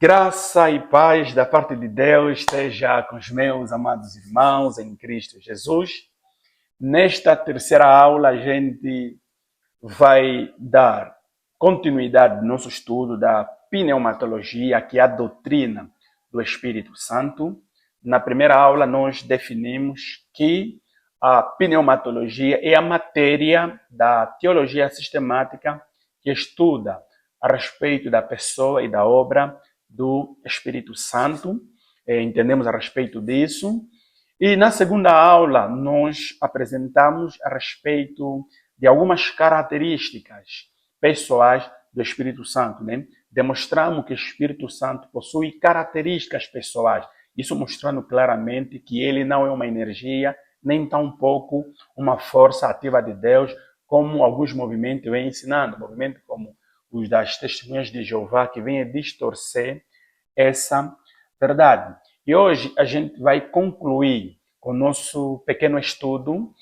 Graça e paz da parte de Deus esteja com os meus amados irmãos em Cristo Jesus. Nesta terceira aula, a gente vai dar continuidade ao nosso estudo da pneumatologia, que é a doutrina do Espírito Santo. Na primeira aula, nós definimos que a pneumatologia é a matéria da teologia sistemática que estuda a respeito da pessoa e da obra do Espírito Santo. Entendemos a respeito disso. E na segunda aula, nós apresentamos a respeito de algumas características pessoais do Espírito Santo, né? Demonstramos que o Espírito Santo possui características pessoais, isso mostrando claramente que ele não é uma energia, nem tampouco uma força ativa de Deus, como alguns movimentos vêm ensinando, movimentos como os das Testemunhas de Jeová, que vêm distorcer essa verdade. E hoje a gente vai concluir com o nosso pequeno estudo.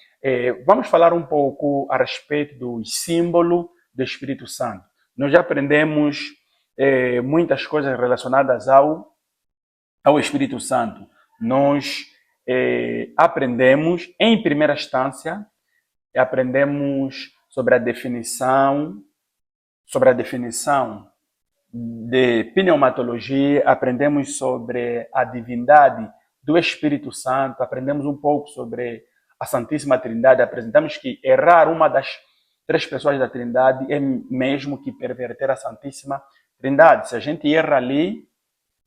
Vamos falar um pouco a respeito do símbolo do Espírito Santo. Nós já aprendemos muitas coisas relacionadas ao Espírito Santo. Nós aprendemos, em primeira instância, aprendemos sobre a definição de pneumatologia, aprendemos sobre a divindade do Espírito Santo, aprendemos um pouco sobre a Santíssima Trindade, apresentamos que errar uma das três pessoas da Trindade é mesmo que perverter a Santíssima Trindade. Se a gente erra ali,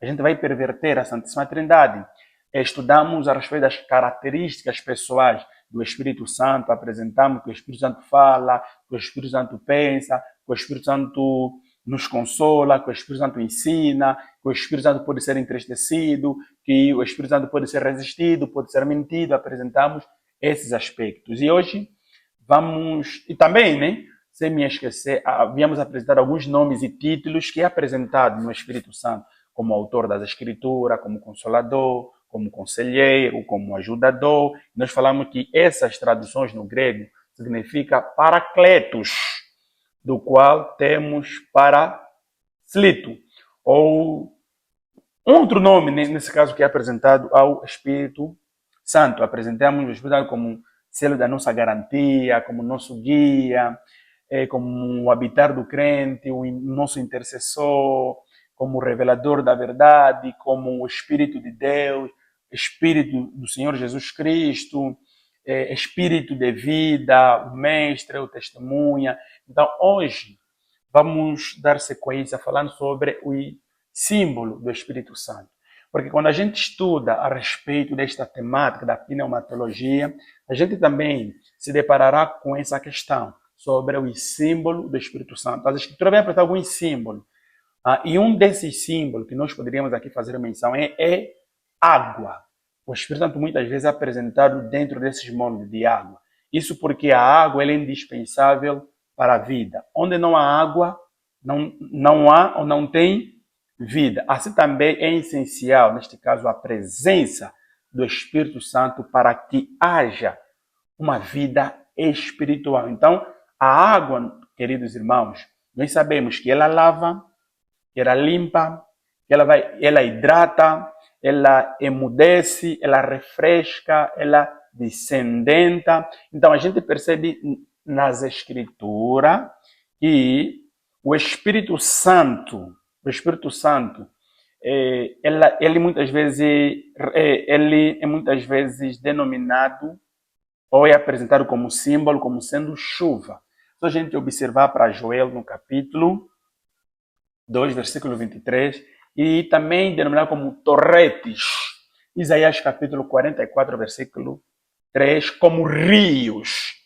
a gente vai perverter a Santíssima Trindade. Estudamos a respeito das características pessoais do Espírito Santo, apresentamos que o Espírito Santo fala, que o Espírito Santo pensa, que o Espírito Santo nos consola, que o Espírito Santo ensina, que o Espírito Santo pode ser entristecido, que o Espírito Santo pode ser resistido, pode ser mentido. Apresentamos esses aspectos. E hoje vamos, e também, né, sem me esquecer, havíamos apresentado alguns nomes e títulos que é apresentado no Espírito Santo, como autor das Escrituras, como consolador, como conselheiro, como ajudador. Nós falamos que essas traduções no grego significa paracletos, do qual temos Paraclito, ou outro nome, nesse caso, que é apresentado ao Espírito Santo. Apresentamos o Espírito Santo como selo da nossa garantia, como nosso guia, como o habitar do crente, o nosso intercessor, como o revelador da verdade, como o Espírito de Deus, Espírito do Senhor Jesus Cristo, Espírito de vida, o Mestre, o Testemunha. Então, hoje, vamos dar sequência falando sobre o símbolo do Espírito Santo. Porque quando a gente estuda a respeito desta temática da pneumatologia, a gente também se deparará com essa questão sobre o símbolo do Espírito Santo. As Escrituras vêm apresentar alguns símbolos. E um desses símbolos que nós poderíamos aqui fazer menção é água. O Espírito Santo muitas vezes é apresentado dentro desses moldes de água. Isso porque a água é indispensável para a vida. Onde não há água, não há ou não tem vida. Assim também é essencial, neste caso, a presença do Espírito Santo para que haja uma vida espiritual. Então, a água, queridos irmãos, nós sabemos que ela lava, que ela limpa, que ela hidrata, ela emudece, ela refresca, ela descendenta. Então a gente percebe nas Escrituras que o Espírito Santo, ele é muitas vezes denominado ou é apresentado como símbolo, como sendo chuva. Se a gente observar para Joel no capítulo 2, versículo 23, e também denominado como torretes. Isaías capítulo 44, versículo 3, como rios.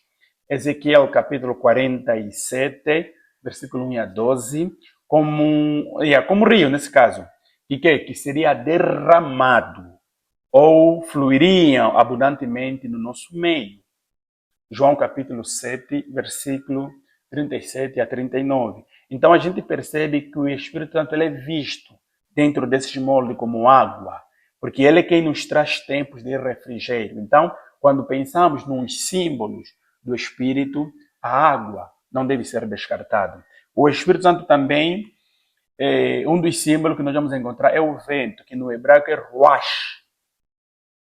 Ezequiel capítulo 47, versículo 1 a 12, como rio nesse caso, que seria derramado ou fluiriam abundantemente no nosso meio. João capítulo 7, versículo 37 a 39. Então a gente percebe que o Espírito Santo ele é visto dentro desses moldes como água, porque ele é quem nos traz tempos de refrigério. Então, quando pensamos nos símbolos do Espírito, a água não deve ser descartada. O Espírito Santo também um dos símbolos que nós vamos encontrar é o vento, que no hebraico é ruach,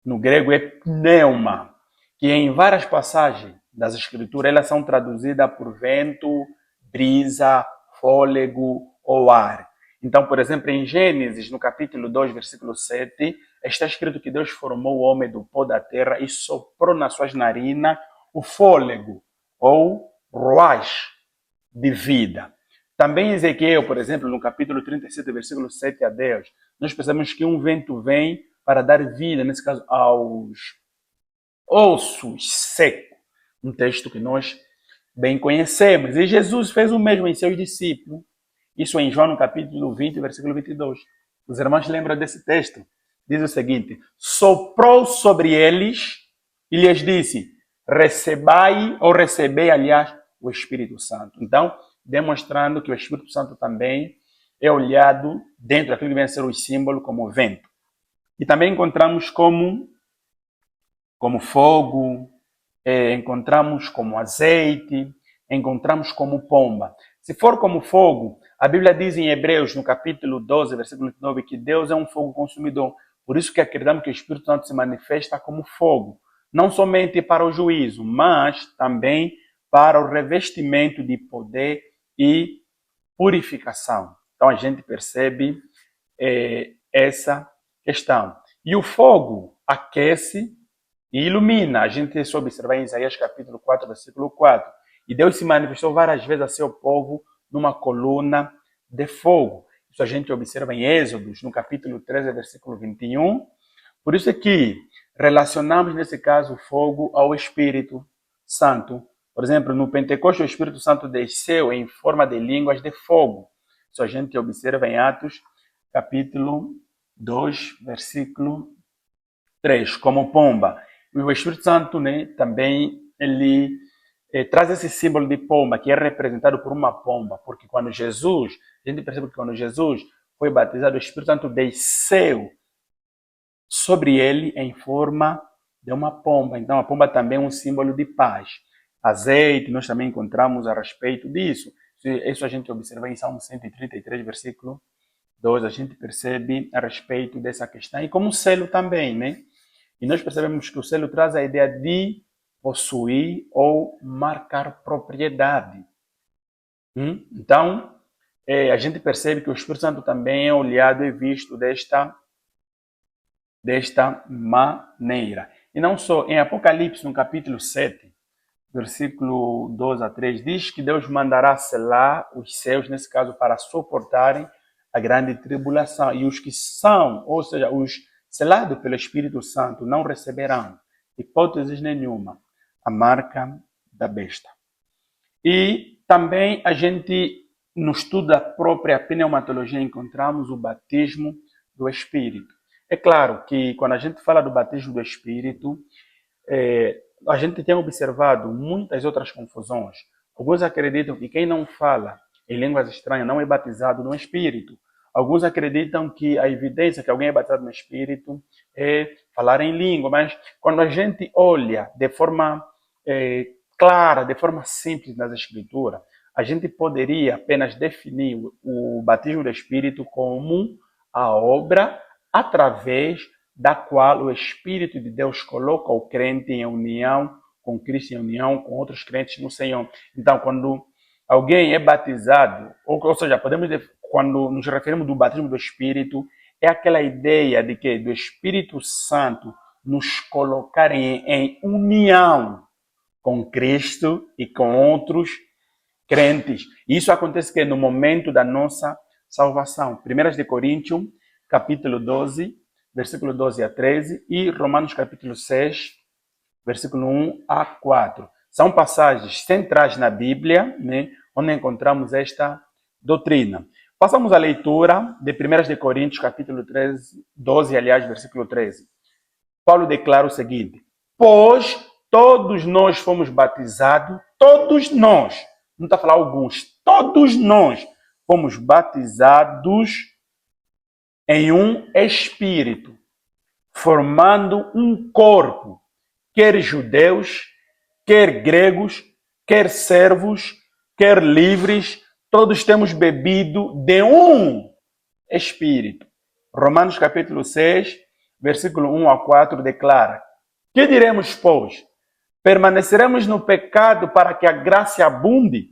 no grego é pneuma, que em várias passagens das escrituras elas são traduzidas por vento, brisa, fôlego ou ar. Então, por exemplo, em Gênesis, no capítulo 2, versículo 7, está escrito que Deus formou o homem do pó da terra e soprou nas suas narinas o fôlego, ou ruach, de vida. Também em Ezequiel, por exemplo, no capítulo 37, versículo 7 a 10, nós percebemos que um vento vem para dar vida, nesse caso, aos ossos secos. Um texto que nós bem conhecemos. E Jesus fez o mesmo em seus discípulos. Isso em João, no capítulo 20, versículo 22. Os irmãos lembram desse texto? Diz o seguinte: soprou sobre eles e lhes disse: recebei, ou recebei, aliás, o Espírito Santo. Então, demonstrando que o Espírito Santo também é olhado dentro daquilo que vem a ser o símbolo como vento. E também encontramos como fogo, encontramos como azeite, encontramos como pomba. Se for como fogo, a Bíblia diz em Hebreus, no capítulo 12, versículo 9, que Deus é um fogo consumidor. Por isso que acreditamos que o Espírito Santo se manifesta como fogo, não somente para o juízo, mas também para o revestimento de poder e purificação. Então a gente percebe essa questão. E o fogo aquece e ilumina. A gente se observar em Isaías capítulo 4, versículo 4. E Deus se manifestou várias vezes a seu povo numa coluna de fogo. Isso a gente observa em Êxodos, no capítulo 13, versículo 21. Por isso é que relacionamos, nesse caso, o fogo ao Espírito Santo. Por exemplo, no Pentecostes, o Espírito Santo desceu em forma de línguas de fogo. Isso a gente observa em Atos, capítulo 2, versículo 3, como pomba. E o Espírito Santo, né, também, ele traz esse símbolo de pomba, que é representado por uma pomba, porque quando Jesus, a gente percebe que quando Jesus foi batizado, o Espírito Santo desceu sobre ele em forma de uma pomba. Então, a pomba também é um símbolo de paz. Azeite, nós também encontramos a respeito disso. Isso a gente observa em Salmo 133, versículo 2, a gente percebe a respeito dessa questão. E como selo também, né? E nós percebemos que o selo traz a ideia de possuir ou marcar propriedade. Então, a gente percebe que o Espírito Santo também é olhado e visto desta maneira. E não só, em Apocalipse, no capítulo 7, versículo 12 a 3, diz que Deus mandará selar os céus, nesse caso, para suportarem a grande tribulação. E os que são, ou seja, os selados pelo Espírito Santo, não receberão, hipótese nenhuma, a marca da besta. E também a gente, no estudo da própria pneumatologia, encontramos o batismo do Espírito. É claro que quando a gente fala do batismo do Espírito, a gente tem observado muitas outras confusões. Alguns acreditam que quem não fala em línguas estranhas não é batizado no Espírito. Alguns acreditam que a evidência que alguém é batizado no Espírito é falar em língua. Mas quando a gente olha de forma clara, de forma simples nas Escrituras, a gente poderia apenas definir o batismo do Espírito como a obra através da qual o Espírito de Deus coloca o crente em união com Cristo, em união com outros crentes no Senhor. Então, quando alguém é batizado, ou seja, quando nos referimos do batismo do Espírito, é aquela ideia de que do Espírito Santo nos colocar em união com Cristo e com outros crentes. Isso acontece que no momento da nossa salvação. 1 Coríntios, capítulo 12, versículo 12 a 13, e Romanos capítulo 6, versículo 1 a 4. São passagens centrais na Bíblia, né, onde encontramos esta doutrina. Passamos a leitura de 1 Coríntios capítulo 13, 12, aliás, versículo 13. Paulo declara o seguinte: pois todos nós fomos batizados, todos nós, não está a falar alguns, todos nós fomos batizados em um espírito, formando um corpo, quer judeus, quer gregos, quer servos, quer livres, todos temos bebido de um espírito. Romanos capítulo 6, versículo 1 a 4 declara: que diremos, pois? Permaneceremos no pecado para que a graça abunde?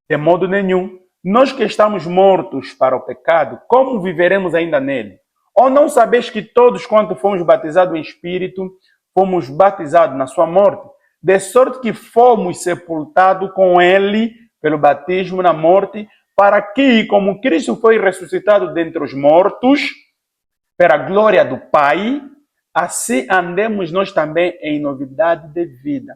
De modo nenhum. Nós que estamos mortos para o pecado, como viveremos ainda nele? Ou não sabeis que todos quanto fomos batizados em Espírito, fomos batizados na sua morte? De sorte que fomos sepultados com ele pelo batismo na morte, para que, como Cristo foi ressuscitado dentre os mortos, pela glória do Pai, assim andemos nós também em novidade de vida.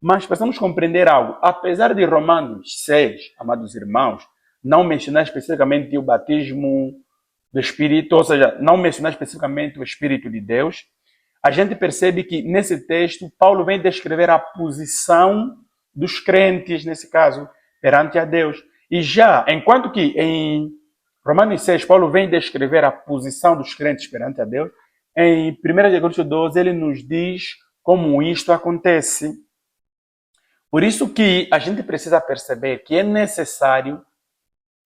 Mas precisamos compreender algo. Apesar de Romanos 6, amados irmãos, não mencionar especificamente o batismo do Espírito, ou seja, não mencionar especificamente o Espírito de Deus, a gente percebe que nesse texto Paulo vem descrever a posição dos crentes, nesse caso, perante a Deus. E já, enquanto que em Romanos 6, Paulo vem descrever a posição dos crentes perante a Deus, em 1 Coríntios 12, ele nos diz como isto acontece. Por isso que a gente precisa perceber que é necessário,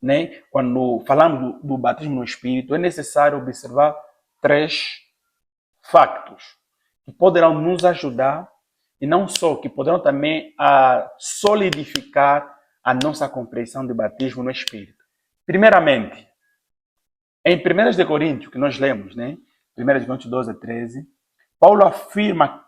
né, quando falamos do batismo no Espírito, é necessário observar 3 factos que poderão nos ajudar e não só, que poderão também solidificar a nossa compreensão do batismo no Espírito. Primeiramente, em 1 Coríntios, que nós lemos, né, 1 Coríntios 12 a 13, Paulo afirma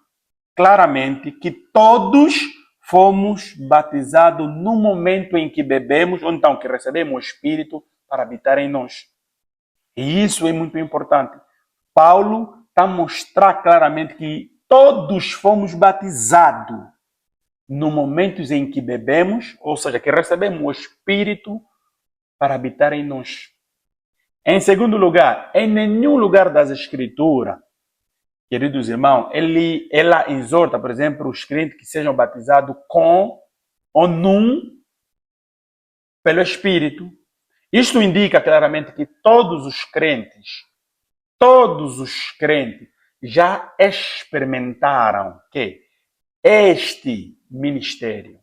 claramente que todos fomos batizados no momento em que bebemos, ou então que recebemos o Espírito para habitar em nós. E isso é muito importante. Paulo está a mostrar claramente que todos fomos batizados no momento em que bebemos, ou seja, que recebemos o Espírito para habitar em nós. Em segundo lugar, em nenhum lugar das Escrituras, queridos irmãos, ela exorta, por exemplo, os crentes que sejam batizados com ou pelo Espírito. Isto indica claramente que todos os crentes já experimentaram que este ministério.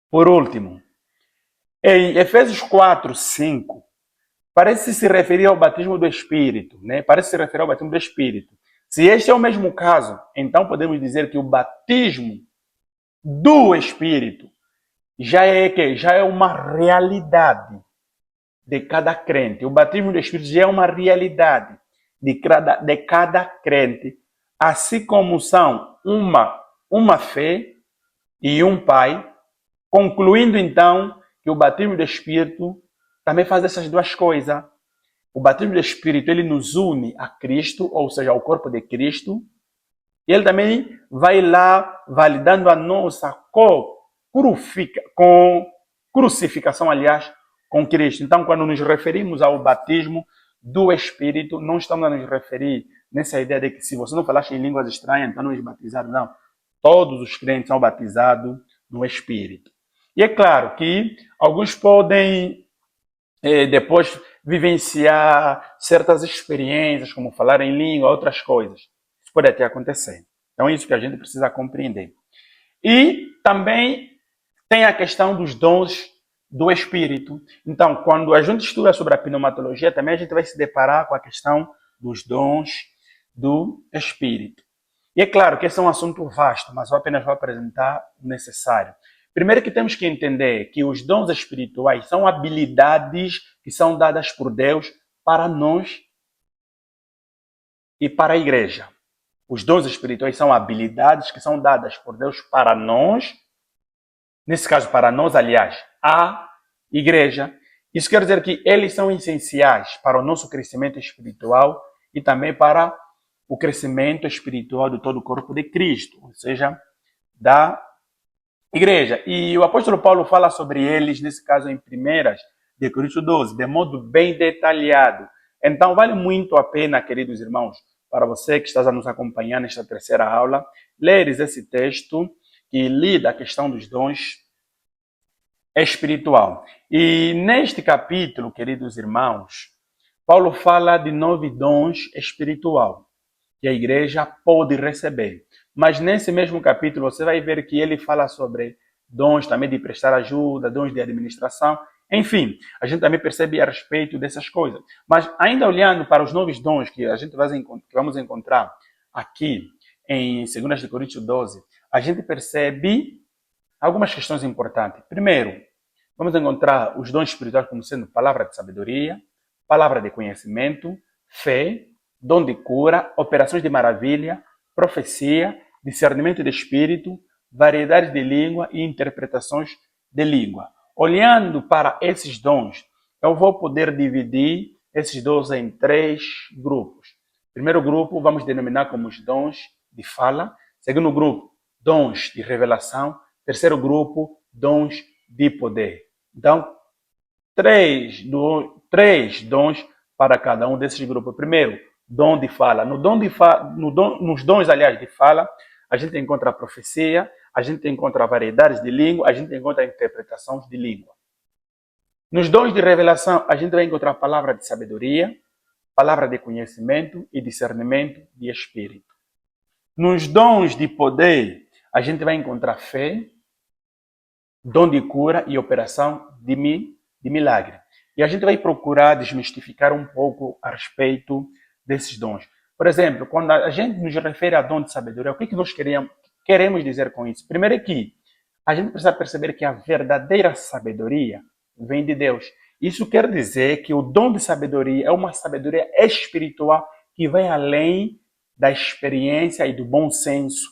Por último, em Efésios 4, 5, parece se referir ao batismo do Espírito, né? Parece se referir ao batismo do Espírito. Se este é o mesmo caso, então podemos dizer que o batismo do Espírito já é uma realidade de cada crente. O batismo do Espírito já é uma realidade de cada crente, assim como são uma fé e um Pai, concluindo então que o batismo do Espírito também faz essas duas coisas. O batismo do Espírito, ele nos une a Cristo, ou seja, ao corpo de Cristo, e ele também vai lá validando a nossa crucificação, aliás, com Cristo. Então, quando nos referimos ao batismo do Espírito, não estamos a nos referir nessa ideia de que se você não falasse em línguas estranhas, então não és batizado, não. Todos os crentes são batizados no Espírito. E é claro que alguns podem depois vivenciar certas experiências, como falar em língua, outras coisas. Isso pode até acontecer. Então é isso que a gente precisa compreender. E também tem a questão dos dons do Espírito. Então, quando a gente estuda sobre a pneumatologia, também a gente vai se deparar com a questão dos dons do Espírito. E é claro que esse é um assunto vasto, mas eu apenas vou apresentar o necessário. Primeiro que temos que entender que os dons espirituais são habilidades que são dadas por Deus para nós e para a igreja. Os dons espirituais são habilidades que são dadas por Deus para nós, nesse caso para nós, aliás, a igreja. Isso quer dizer que eles são essenciais para o nosso crescimento espiritual e também para o crescimento espiritual de todo o corpo de Cristo, ou seja, da igreja. E o apóstolo Paulo fala sobre eles, nesse caso em 1 Coríntios 12, de modo bem detalhado. Então vale muito a pena, queridos irmãos, para você que está a nos acompanhar nesta terceira aula, leres esse texto que lida a questão dos dons espiritual. E neste capítulo, queridos irmãos, Paulo fala de 9 dons espiritual que a igreja pode receber. Mas nesse mesmo capítulo você vai ver que ele fala sobre dons também de prestar ajuda, dons de administração Enfim, a gente também percebe a respeito dessas coisas. Mas ainda olhando para os novos dons que a gente que vamos encontrar aqui em 2 Coríntios 12, a gente percebe algumas questões importantes. Primeiro, vamos encontrar os dons espirituais como sendo palavra de sabedoria, palavra de conhecimento, fé, dom de cura, operações de maravilha, profecia, discernimento de espírito, variedade de língua e interpretações de língua. Olhando para esses dons, eu vou poder dividir esses dons em 3 grupos. Primeiro grupo, vamos denominar como os dons de fala. Segundo grupo, dons de revelação. Terceiro grupo, dons de poder. Então, três dons para cada um desses grupos. Primeiro, dom de fala. Nos dons, aliás, de fala, a gente encontra a profecia, a gente encontra variedades de língua, a gente encontra interpretações de língua. Nos dons de revelação, a gente vai encontrar a palavra de sabedoria, palavra de conhecimento e discernimento de espírito. Nos dons de poder, a gente vai encontrar fé, dom de cura e operação de milagre. E a gente vai procurar desmistificar um pouco a respeito desses dons. Por exemplo, quando a gente nos refere a dom de sabedoria, o que nós queremos dizer com isso? Primeiro é que a gente precisa perceber que a verdadeira sabedoria vem de Deus. Isso quer dizer que o dom de sabedoria é uma sabedoria espiritual que vai além da experiência e do bom senso.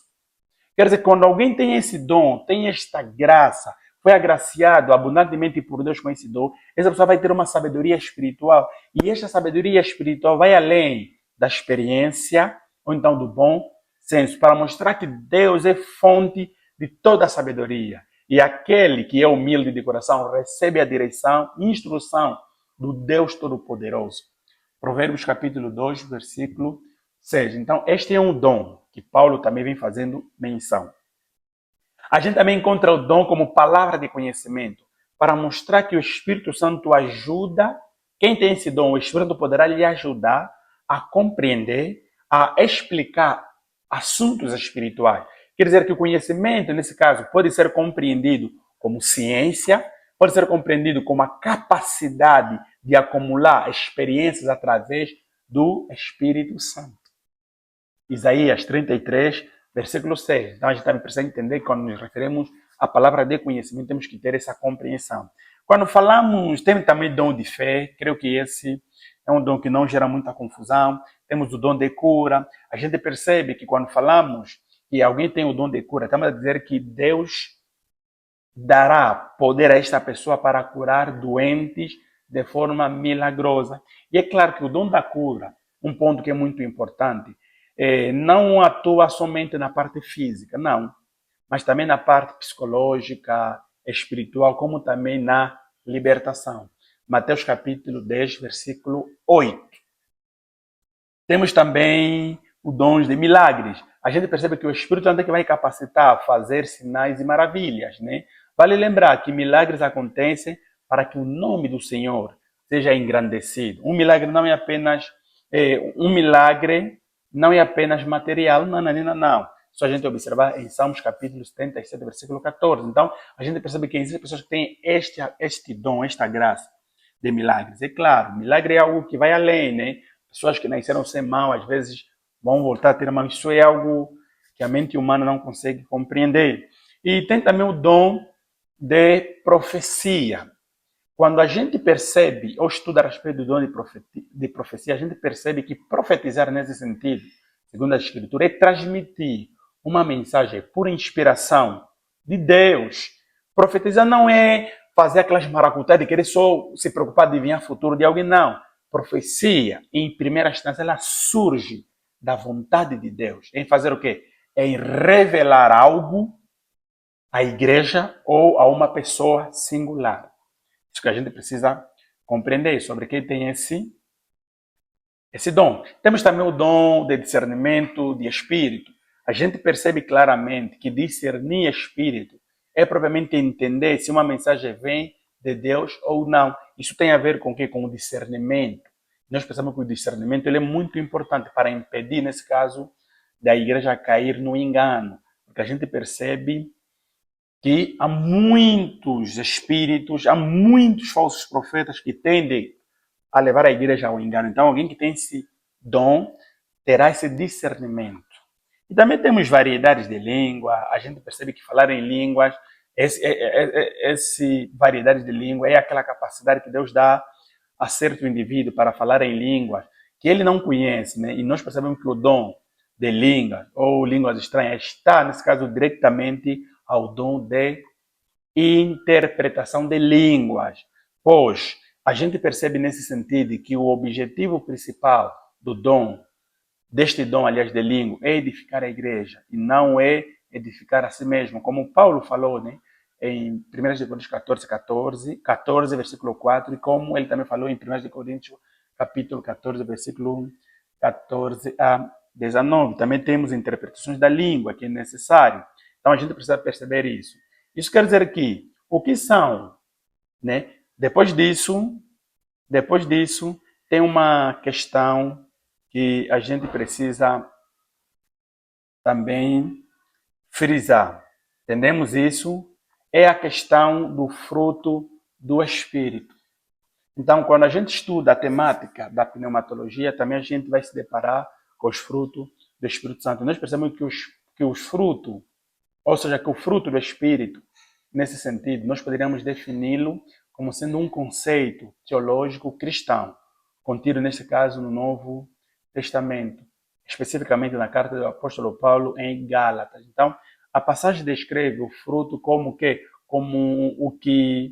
Quer dizer, quando alguém tem esse dom, tem esta graça, foi agraciado abundantemente por Deus com esse dom, essa pessoa vai ter uma sabedoria espiritual. E esta sabedoria espiritual vai além da experiência, ou então do bom senso, para mostrar que Deus é fonte de toda a sabedoria. E aquele que é humilde de coração recebe a direção e instrução do Deus Todo-Poderoso. Provérbios capítulo 2, versículo 6. Então, este é um dom que Paulo também vem fazendo menção. A gente também encontra o dom como palavra de conhecimento, para mostrar que o Espírito Santo ajuda, quem tem esse dom, o Espírito poderá lhe ajudar a compreender, a explicar assuntos espirituais. Quer dizer que o conhecimento, nesse caso, pode ser compreendido como ciência, pode ser compreendido como a capacidade de acumular experiências através do Espírito Santo. Isaías 33, versículo 6. Então a gente também precisa entender que quando nos referimos à palavra de conhecimento, temos que ter essa compreensão. Quando falamos, temos também dom de fé, creio que esse é um dom que não gera muita confusão. Temos o dom de cura. A gente percebe que quando falamos que alguém tem o dom de cura, estamos a dizer que Deus dará poder a esta pessoa para curar doentes de forma milagrosa. E é claro que o dom da cura, um ponto que é muito importante, não atua somente na parte física, não, mas também na parte psicológica, espiritual, como também na libertação. Mateus capítulo 10, versículo 8. Temos também o dom de milagres. A gente percebe que o Espírito Santo é que vai capacitar a fazer sinais e maravilhas, né? Vale lembrar que milagres acontecem para que o nome do Senhor seja engrandecido. Um milagre não é apenas material, não. Só a gente observar em Salmos capítulo 77, versículo 14. Então, a gente percebe que existem pessoas que têm este dom, esta graça de milagres. É claro, milagre é algo que vai além, né? Pessoas que nasceram sem mão, às vezes vão voltar a ter mão. Isso é algo que a mente humana não consegue compreender. E tem também o dom de profecia. Quando a gente percebe ou estuda a respeito do dom de profecia, a gente percebe que profetizar nesse sentido, segundo a Escritura, é transmitir uma mensagem por inspiração de Deus. Profetizar não é fazer aquelas maracutadas de querer só se preocupar de adivinhar o futuro de alguém, não. Profecia, em primeira instância, ela surge da vontade de Deus. Em fazer o quê? Em revelar algo à igreja ou a uma pessoa singular. Isso que a gente precisa compreender sobre quem tem esse dom. Temos também o dom de discernimento de espírito. A gente percebe claramente que discernir espírito é propriamente entender se uma mensagem vem de Deus ou não. Isso tem a ver com o quê? Com o discernimento. Nós pensamos que o discernimento ele é muito importante para impedir, nesse caso, da igreja cair no engano. Porque a gente percebe que há muitos espíritos, há muitos falsos profetas que tendem a levar a igreja ao engano. Então, alguém que tem esse dom terá esse discernimento. E também temos variedades de língua, a gente percebe que falar em línguas, esse variedade de língua é aquela capacidade que Deus dá a certo indivíduo para falar em línguas que ele não conhece, né? E nós percebemos que o dom de línguas ou línguas estranhas está, nesse caso, diretamente ao dom de interpretação de línguas. Pois a gente percebe nesse sentido que o objetivo principal do dom, deste dom, aliás, de língua, é edificar a igreja e não é edificar a si mesmo. Como Paulo falou, né? Em 1 Coríntios 14, versículo 4, e como ele também falou em 1 Coríntios, capítulo 14, versículo 14 a 19. Também temos interpretações da língua, que é necessário. Então a gente precisa perceber isso. Isso quer dizer que o que são, né? Depois disso, tem uma questão que a gente precisa também frisar. Entendemos isso? É a questão do fruto do Espírito. Então, quando a gente estuda a temática da pneumatologia, também a gente vai se deparar com os frutos do Espírito Santo. Nós percebemos que os frutos, ou seja, que o fruto do Espírito, nesse sentido, nós poderíamos defini-lo como sendo um conceito teológico cristão, contido, neste caso, no Novo Testamento, especificamente na carta do apóstolo Paulo em Gálatas. Então, a passagem descreve o fruto como que, como o que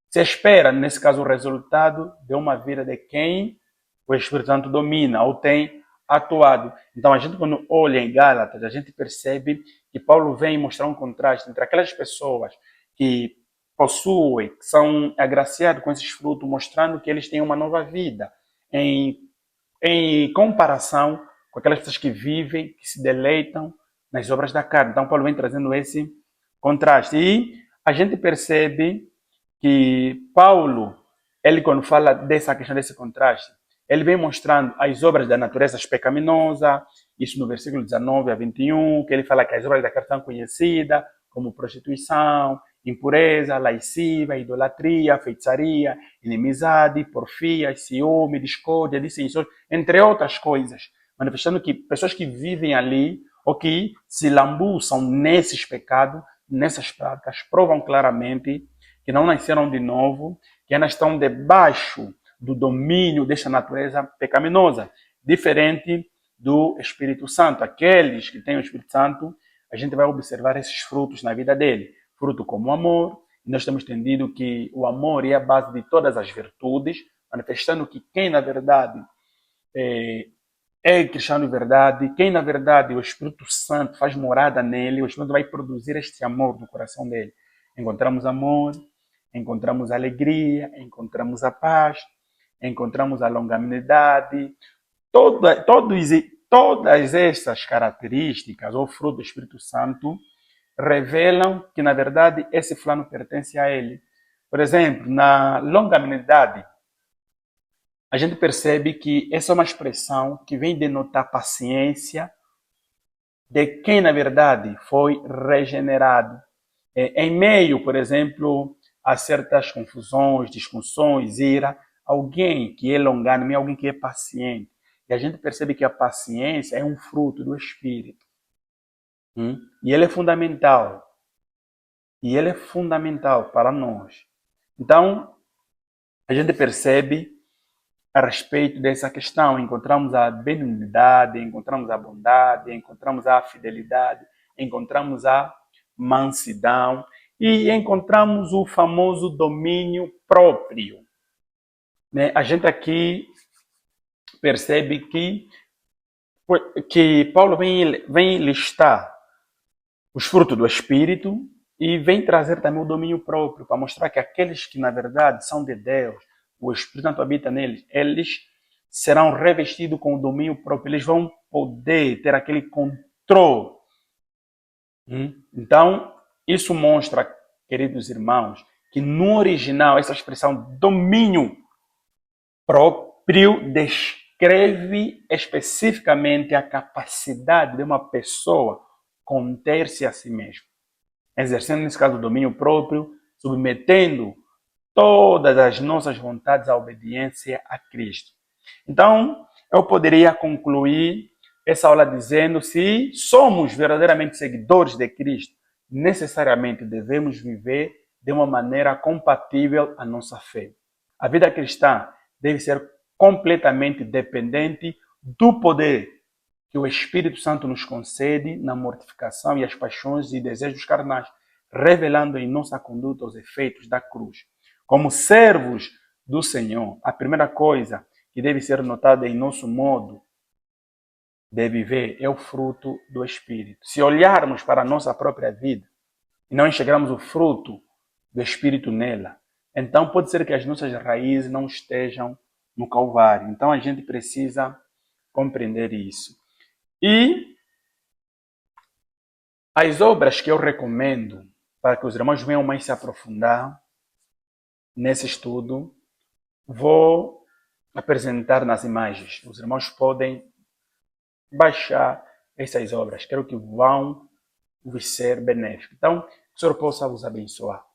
se espera, nesse caso, o resultado de uma vida de quem o Espírito Santo domina ou tem atuado. Então, a gente, quando olha em Gálatas, a gente percebe que Paulo vem mostrar um contraste entre aquelas pessoas que possuem, que são agraciados com esses frutos, mostrando que eles têm uma nova vida, em, em comparação com aquelas pessoas que vivem, que se deleitam nas obras da carne. Então, Paulo vem trazendo esse contraste. E a gente percebe que Paulo, ele quando fala dessa questão, desse contraste, ele vem mostrando as obras da natureza pecaminosa, isso no versículo 19 a 21, que ele fala que as obras da carne são conhecidas, como prostituição, impureza, lascívia, idolatria, feitiçaria, inimizade, porfia, ciúme, discórdia, dissensões, entre outras coisas, manifestando que pessoas que vivem ali ou que se lambuçam nesses pecados, nessas práticas, provam claramente que não nasceram de novo, que ainda estão debaixo do domínio desta natureza pecaminosa, diferente do Espírito Santo. Aqueles que têm o Espírito Santo, a gente vai observar esses frutos na vida dele. Fruto como o amor, e nós temos entendido que o amor é a base de todas as virtudes, manifestando que quem na verdade é cristão de verdade, quem na verdade o Espírito Santo faz morada nele, o Espírito vai produzir este amor no coração dele. Encontramos amor, encontramos alegria, encontramos a paz, encontramos a longanimidade. Todas essas características, ou fruto do Espírito Santo, revelam que, na verdade, esse fulano pertence a ele. Por exemplo, na longanimidade, a gente percebe que essa é uma expressão que vem denotar paciência de quem, na verdade, foi regenerado. Em meio, por exemplo, a certas confusões, discussões, ira, alguém que é longânime, alguém que é paciente. E a gente percebe que a paciência é um fruto do Espírito. E ele é fundamental. E ele é fundamental para nós. Então, a gente percebe a respeito dessa questão. Encontramos a benignidade, encontramos a bondade, encontramos a fidelidade, encontramos a mansidão e encontramos o famoso domínio próprio. Né? A gente aqui percebe que Paulo vem listar os frutos do Espírito e vem trazer também o domínio próprio, para mostrar que aqueles que na verdade são de Deus, o Espírito Santo habita neles, eles serão revestidos com o domínio próprio, eles vão poder ter aquele controle. Então, isso mostra, queridos irmãos, que no original essa expressão domínio próprio descreve especificamente a capacidade de uma pessoa conter-se a si mesma. exercendo, nesse caso, o domínio próprio, submetendo todas as nossas vontades à obediência a Cristo. Então, eu poderia concluir essa aula dizendo: se somos verdadeiramente seguidores de Cristo, necessariamente devemos viver de uma maneira compatível à nossa fé. A vida cristã deve ser completamente dependente do poder que o Espírito Santo nos concede na mortificação e as paixões e desejos carnais, revelando em nossa conduta os efeitos da cruz. Como servos do Senhor, a primeira coisa que deve ser notada em nosso modo de viver é o fruto do Espírito. Se olharmos para a nossa própria vida e não enxergarmos o fruto do Espírito nela, então pode ser que as nossas raízes não estejam no Calvário. Então a gente precisa compreender isso. E as obras que eu recomendo para que os irmãos venham mais se aprofundar nesse estudo, vou apresentar nas imagens. Os irmãos podem baixar essas obras. Quero que vão vos ser benéficas. Então, que o Senhor possa vos abençoar.